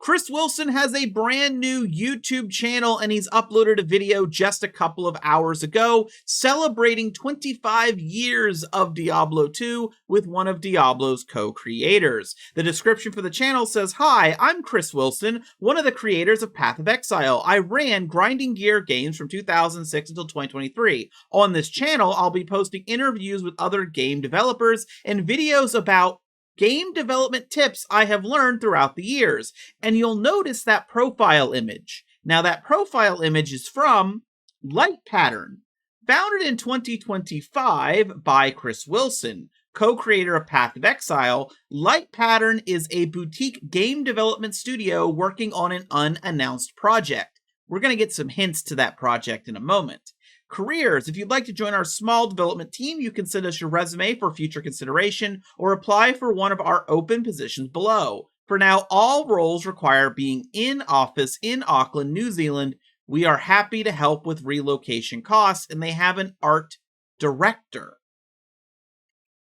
Chris Wilson has a brand new YouTube channel, and he's uploaded a video just a couple of hours ago celebrating 25 years of Diablo II with one of Diablo's co-creators. The description for the channel says, "Hi, I'm Chris Wilson, one of the creators of Path of Exile. I ran grinding gear games from 2006 until 2023. On this channel, I'll be posting interviews with other game developers and videos about game development tips I have learned throughout the years." And you'll notice that profile image. Now, that profile image is from Light Pattern, founded in 2025 by Chris Wilson, co-creator of Path of Exile. Light Pattern is a boutique game development studio working on an unannounced project. We're going to get some hints to that project in a moment. Careers. If you'd like to join our small development team, you can send us your resume for future consideration or apply for one of our open positions below. For now, all roles require being in office in Auckland, New Zealand. We are happy to help with relocation costs, and they have an art director.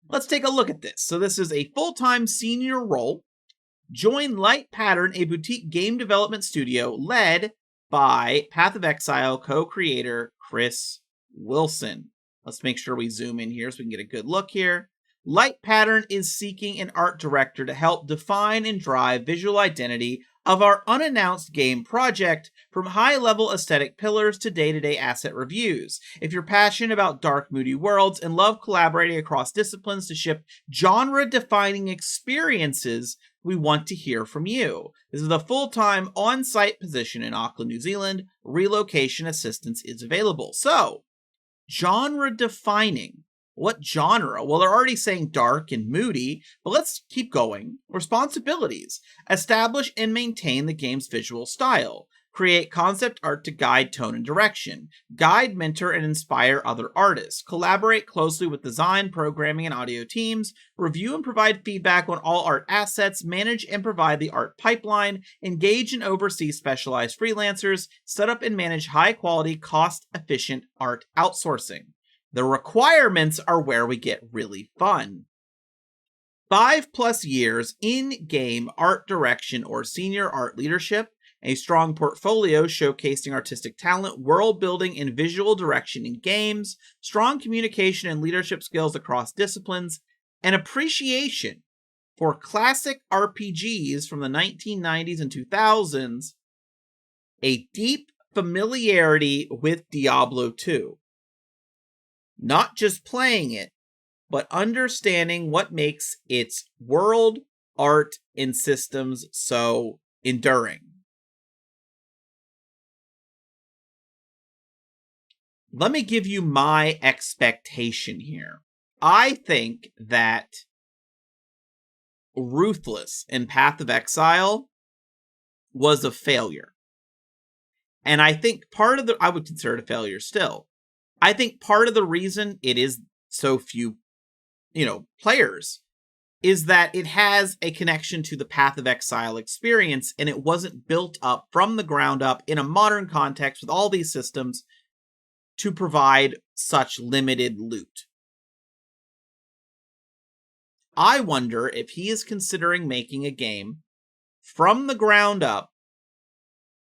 Let's take a look at this. So this is a full-time senior role. Join Light Pattern, a boutique game development studio led by Path of Exile co-creator Chris Wilson. Let's make sure we zoom in here so we can get a good look here. Light Pattern is seeking an art director to help define and drive visual identity of our unannounced game project, from high-level aesthetic pillars to day-to-day asset reviews. If you're passionate about dark, moody worlds and love collaborating across disciplines to ship genre-defining experiences, we want to hear from you. This is a full-time on-site position in Auckland, New Zealand. Relocation assistance is available. So, genre-defining. What genre? Well, they're already saying dark and moody, but let's keep going. Responsibilities. Establish and maintain the game's visual style. Create concept art to guide tone and direction. Guide, mentor, and inspire other artists. Collaborate closely with design, programming, and audio teams. Review and provide feedback on all art assets. Manage and provide the art pipeline. Engage and oversee specialized freelancers. Set up and manage high-quality, cost-efficient art outsourcing. The requirements are where we get really fun. 5+ years in-game art direction or senior art leadership, a strong portfolio showcasing artistic talent, world building, and visual direction in games, strong communication and leadership skills across disciplines, an appreciation for classic RPGs from the 1990s and 2000s, a deep familiarity with Diablo II. Not just playing it, but understanding what makes its world, art, and systems so enduring. Let me give you my expectation here. I think that Ruthless in Path of Exile was a failure. And I think I would consider it a failure still. I think part of the reason it is so few, players is that it has a connection to the Path of Exile experience, and it wasn't built up from the ground up in a modern context with all these systems to provide such limited loot. I wonder if he is considering making a game from the ground up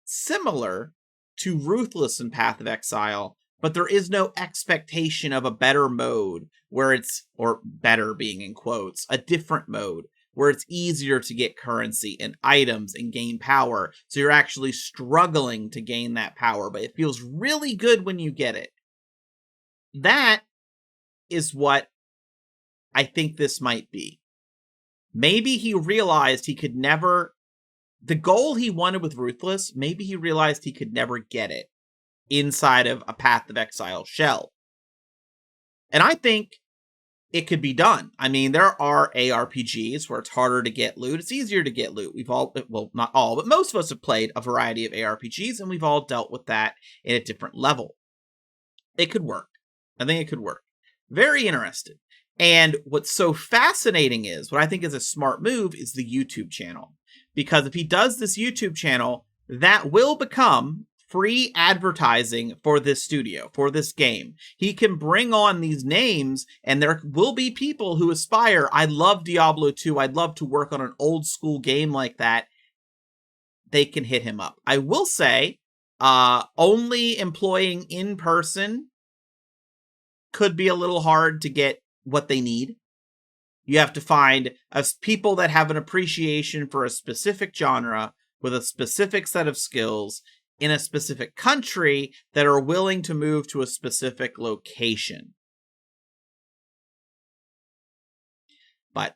similar to Ruthless in Path of Exile, but there is no expectation of a better mode where it's, or better being in quotes, a different mode where it's easier to get currency and items and gain power. So you're actually struggling to gain that power, but it feels really good when you get it. That is what I think this might be. Maybe he realized he could never, the goal he wanted with Ruthless, maybe he realized he could never get it inside of a Path of Exile shell. And I think it could be done. I mean, there are ARPGs where it's harder to get loot. It's easier to get loot. We've all, well, not all, but most of us have played a variety of ARPGs, and we've all dealt with that at a different level. It could work. I think it could work. Very interested. And what's so fascinating is, what I think is a smart move, is the YouTube channel. Because if he does this YouTube channel, that will become free advertising for this studio, for this game. He can bring on these names, and there will be people who aspire, I love Diablo 2, I'd love to work on an old school game like that. they can hit him up. I will say, only employing in person could be a little hard to get what they need. You have to find people that have an appreciation for a specific genre with a specific set of skills in a specific country that are willing to move to a specific location. But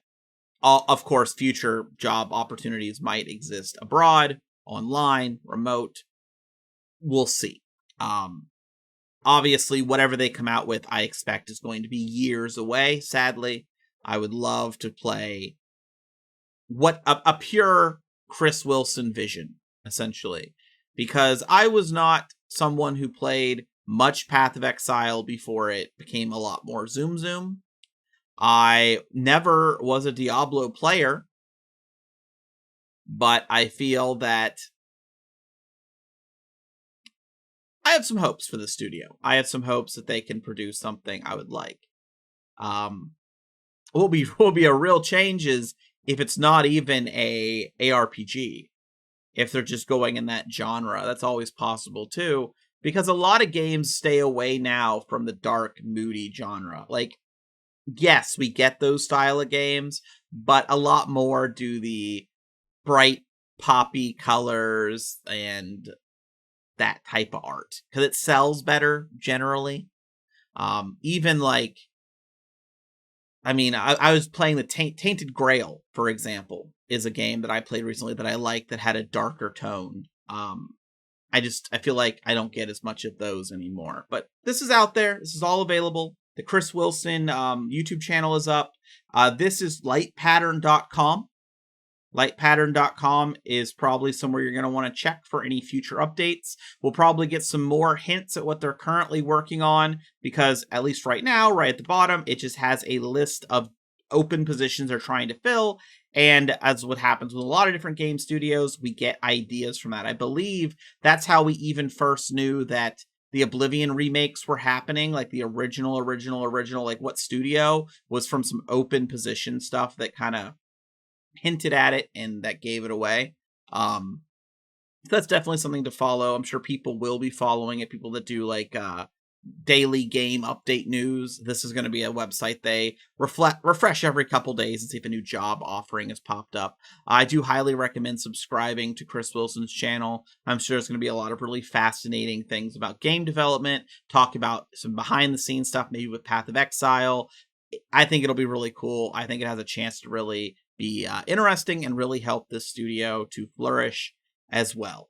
of course, future job opportunities might exist abroad, online, remote. We'll see. Obviously, whatever they come out with, I expect is going to be years away, sadly. I would love to play what a pure Chris Wilson vision, essentially. Because I was not someone who played much Path of Exile before it became a lot more Zoom Zoom. I never was a Diablo player, but I feel that I have some hopes for the studio. I have some hopes that they can produce something I would like. What will be a real change is if it's not even a ARPG. If they're just going in that genre, that's always possible too. Because a lot of games stay away now from the dark, moody genre. Like, yes, we get those style of games, but a lot more do the bright, poppy colors and that type of art. Because it sells better, generally. Even like, I mean, I was playing the Tainted Grail, for example, is a game that I played recently that I liked that had a darker tone. I feel like I don't get as much of those anymore. But this is out there. This is all available. The Chris Wilson YouTube channel is up. This is lightpattern.com. Lightpattern.com is probably somewhere you're going to want to check for any future updates. We'll probably get some more hints at what they're currently working on, because at least right now, right at the bottom, it just has a list of open positions they're trying to fill. And as what happens with a lot of different game studios, we get ideas from that. I believe that's how we even first knew that the Oblivion remakes were happening, like the original, like what studio, was from some open position stuff that kind of hinted at it and that gave it away. That's definitely something to follow. I'm sure people will be following it. People that do like daily game update news. This is going to be a website they refresh every couple days and see if a new job offering has popped up. I do highly recommend subscribing to Chris Wilson's channel. I'm sure there's going to be a lot of really fascinating things about game development, talk about some behind the scenes stuff, maybe with Path of Exile. I think it'll be really cool. I think it has a chance to really be interesting and really help this studio to flourish as well.